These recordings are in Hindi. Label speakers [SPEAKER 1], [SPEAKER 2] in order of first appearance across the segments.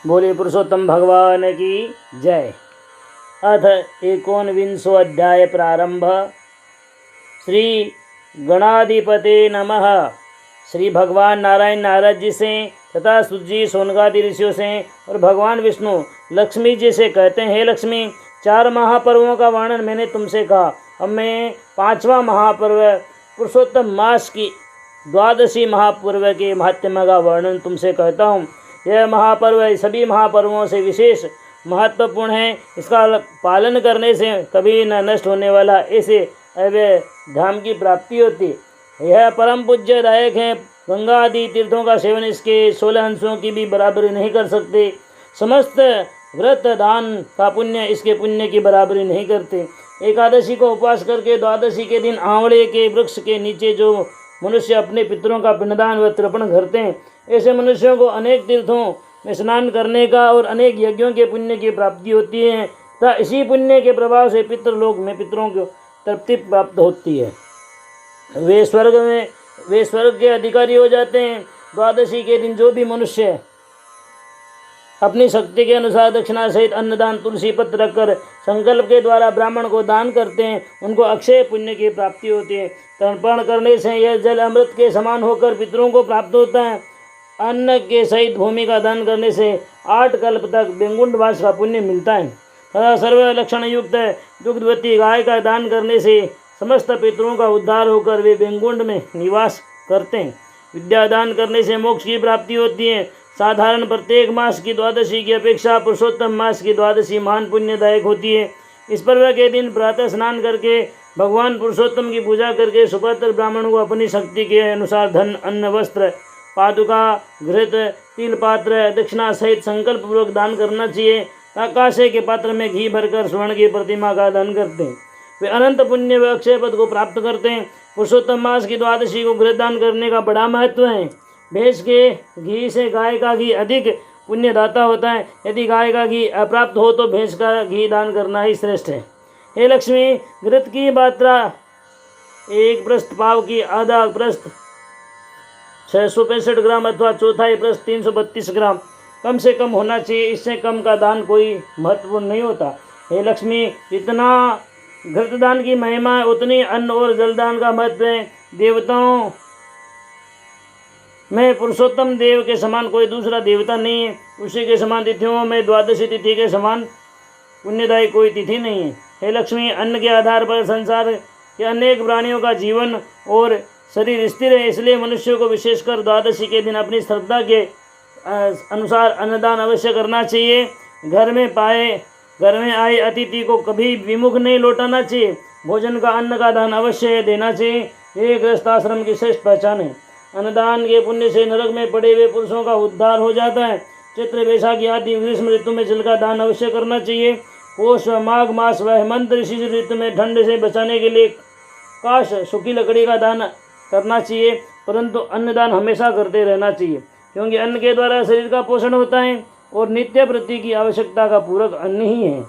[SPEAKER 1] बोले पुरुषोत्तम भगवान की जय। अथ 19वां अध्याय प्रारंभ। श्री गणाधिपते नमः। श्री भगवान नारायण नारद जी से तथा सुजी सोनगादि ऋषियों से और भगवान विष्णु लक्ष्मी जी से कहते हैं, हे लक्ष्मी, 4 महापर्वों का वर्णन मैंने तुमसे कहा। अब मैं 5वां महापर्व पुरुषोत्तम मास की 12वीं महापर्व के महात्म्य का वर्णन तुमसे कहता हूँ। यह महापर्व सभी महापर्वों से विशेष महत्वपूर्ण है। इसका पालन करने से कभी न नष्ट होने वाला ऐसे अव्यय धाम की प्राप्ति होती। यह परम पूज्यदायक है। गंगा आदि तीर्थों का सेवन इसके 16 अंशों की भी बराबरी नहीं कर सकते। समस्त व्रत दान का पुण्य इसके पुण्य की बराबरी नहीं करते। एकादशी को उपवास करके द्वादशी के दिन आंवले के वृक्ष के नीचे जो मनुष्य अपने पितरों का पिंडदान व तर्पण करते हैं, ऐसे मनुष्यों को अनेक तीर्थों में स्नान करने का और अनेक यज्ञों के पुण्य की प्राप्ति होती है तथा इसी पुण्य के प्रभाव से पितृलोक में पितरों को तृप्ति प्राप्त होती है। वे स्वर्ग के अधिकारी हो जाते हैं। द्वादशी के दिन जो भी मनुष्य अपनी शक्ति के अनुसार दक्षिणा सहित अन्नदान तुलसी पत्र रखकर संकल्प के द्वारा ब्राह्मण को दान करते हैं, उनको अक्षय पुण्य की प्राप्ति होती है। तर्पण करने से यह जल अमृत के समान होकर पितरों को प्राप्त होता है। अन्न के सहित भूमि का दान करने से 8 कल्प तक बेंगुंडवास का पुण्य मिलता है तथा सर्व लक्षण युक्त दुग्धवती गाय का दान करने से समस्त पितरों का उद्धार होकर वे बेंगुंड में निवास करते हैं। विद्या दान करने से मोक्ष की प्राप्ति होती है। साधारण प्रत्येक मास की द्वादशी की अपेक्षा पुरुषोत्तम मास की द्वादशी महान पुण्यदायक होती है। इस पर्व के दिन प्रातः स्नान करके भगवान पुरुषोत्तम की पूजा करके सुपात्र ब्राह्मण को अपनी शक्ति के अनुसार धन, अन्न, वस्त्र, पादुका, घृत, तिल पात्र, दक्षिणा सहित संकल्प पूर्वक दान करना चाहिए। आकाशे के पात्र में घी भरकर स्वर्ण की प्रतिमा का दान करते हैं, वे अनंत पुण्य व अक्षय पद को प्राप्त करते हैं। पुरुषोत्तम मास की द्वादशी को घृत दान करने का बड़ा महत्व है। भैंस के घी से गाय का घी अधिक पुण्यदाता होता है। यदि गाय का घी अप्राप्त हो तो भैंस का घी दान करना ही श्रेष्ठ है। हे लक्ष्मी, घृत की मात्रा 1 प्रस्थ पाव की आधा प्रस्थ 665 ग्राम अथवा चौथाई प्रस्थ 332 ग्राम कम से कम होना चाहिए। इससे कम का दान कोई महत्वपूर्ण नहीं होता। हे लक्ष्मी, जितना घृतदान की महिमा है उतनी अन्न और जलदान का महत्व है। देवताओं में पुरुषोत्तम देव के समान कोई दूसरा देवता नहीं है। उसी के समान तिथियों में द्वादशी तिथि के समान पुण्यदायी कोई तिथि नहीं है। हे लक्ष्मी, अन्न के आधार पर संसार के अनेक प्राणियों का जीवन और शरीर स्थिर है। इसलिए मनुष्यों को विशेषकर द्वादशी के दिन अपनी श्रद्धा के अनुसार अन्नदान अवश्य करना चाहिए। घर में आए अतिथि को कभी विमुख नहीं लौटाना चाहिए। भोजन का अन्न का दान अवश्य देना चाहिए। ये गृहस्थ आश्रम की श्रेष्ठ पहचान है। अन्नदान के पुण्य से नरक में पड़े हुए पुरुषों का उद्धार हो जाता है। चैत्र, वैशाखी आदि ग्रीष्म ऋतु में जल का दान अवश्य करना चाहिए। पौष, माघ मास व हेमंत ऋतु में ठंड से बचाने के लिए काश सूखी लकड़ी का दान करना चाहिए, परंतु अन्नदान हमेशा करते रहना चाहिए, क्योंकि अन्न के द्वारा शरीर का पोषण होता है और नित्य प्रति की आवश्यकता का पूरक अन्न ही है।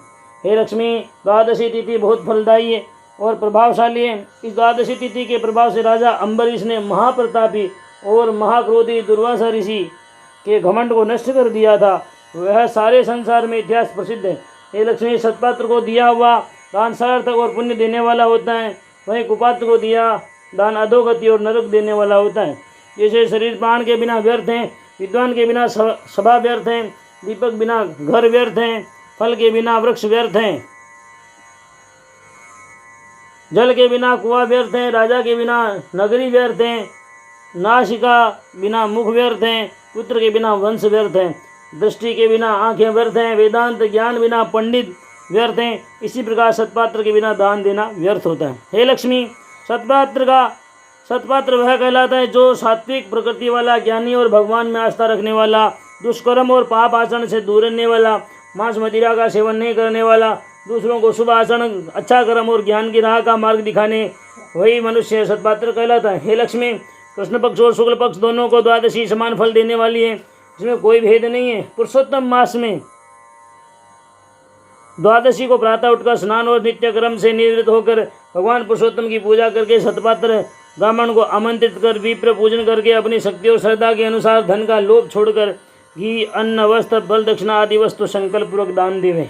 [SPEAKER 1] हे लक्ष्मी, द्वादशी तिथि बहुत फलदायी है और प्रभावशाली है। इस द्वादशी तिथि के प्रभाव से राजा अम्बरीश ने महाप्रतापी और महाक्रोधी दुर्वासा ऋषि के घमंड को नष्ट कर दिया था। वह सारे संसार में इतिहास प्रसिद्ध है। हे लक्ष्मी, सत्पात्र को दिया हुआ दान सार्थक और पुण्य देने वाला होता है, वहीं कुपात्र को दिया दान अधोगति और नरक देने वाला होता है। जैसे शरीर प्राण के बिना व्यर्थ हैं, विद्वान के बिना सभा व्यर्थ हैं, दीपक बिना घर व्यर्थ हैं, फल के बिना वृक्ष व्यर्थ हैं, जल के बिना कुआं व्यर्थ है, राजा के बिना नगरी व्यर्थ है, नासिका बिना मुख व्यर्थ है, पुत्र के बिना वंश व्यर्थ है, दृष्टि के बिना आंखें व्यर्थ हैं, वेदांत ज्ञान बिना पंडित व्यर्थ हैं। इसी प्रकार सत्पात्र के बिना दान देना व्यर्थ होता है। हे लक्ष्मी, सत्पात्र वह कहलाता है जो सात्विक प्रकृति वाला, ज्ञानी और भगवान में आस्था रखने वाला, दुष्कर्म और पाप आचरण से दूर रहने वाला, मांस मदिरा का सेवन नहीं करने वाला, दूसरों को शुभ आचरण, अच्छा कर्म और ज्ञान की राह का मार्ग दिखाने वही मनुष्य सत्पात्र कहलाता है। हे लक्ष्मी, कृष्ण पक्ष और शुक्ल पक्ष दोनों को द्वादशी समान फल देने वाली है, इसमें कोई भेद नहीं है। पुरुषोत्तम मास में द्वादशी को प्रातः उठकर स्नान और नित्य कर्म से निवृत्त होकर भगवान पुरुषोत्तम की पूजा करके सत्पात्र ब्राह्मण को आमंत्रित कर विप्र पूजन करके अपनी शक्ति और श्रद्धा के अनुसार धन का लोभ छोड़कर घी अन्न वस्त्र बल दक्षिणा आदि वस्तु संकल्प पूर्वक दान देवे।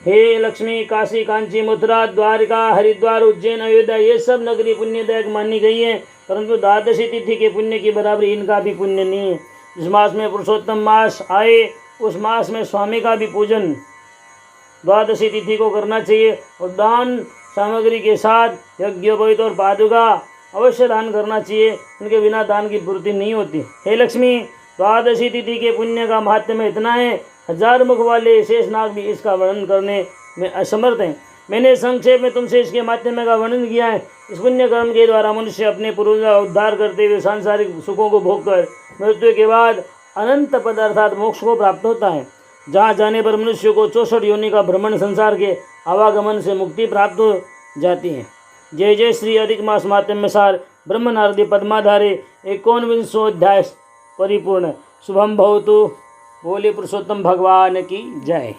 [SPEAKER 1] हे लक्ष्मी, काशी, कांची, मथुरा, द्वारका, हरिद्वार, उज्जैन, अयोध्या ये सब नगरी पुण्यदायक मानी गई है, परंतु द्वादशी तिथि के पुण्य की बराबरी इनका भी पुण्य नहीं है। जिस मास में पुरुषोत्तम मास आए उस मास में स्वामी का भी पूजन द्वादशी तिथि को करना चाहिए और दान सामग्री के साथ यज्ञोपवीत और पादुका अवश्य दान करना चाहिए, उनके बिना दान की पूर्ति नहीं होती। हे लक्ष्मी, द्वादशी तिथि के पुण्य का महात्म्य इतना है, 1000 मुख वाले शेषनाग भी इसका वर्णन करने में असमर्थ हैं। मैंने संक्षेप में तुमसे इसके माध्यम का वर्णन किया है। इस पुण्य कर्म के द्वारा मनुष्य अपने पूर्व का उद्धार करते हुए सांसारिक सुखों को भोगकर मृत्यु के बाद अनंत पद अर्थात मोक्ष को प्राप्त होता है, जहाँ जाने पर मनुष्य को 64 योनि का भ्रमण संसार के आवागमन से मुक्ति प्राप्त हो जाती है। जय जय श्री अधिक मास माध्यम सार ब्रह्म नारदी पद्माधारे 51वां अध्याय परिपूर्ण। शुभम भवतु। बोले पुरुषोत्तम भगवान की जय।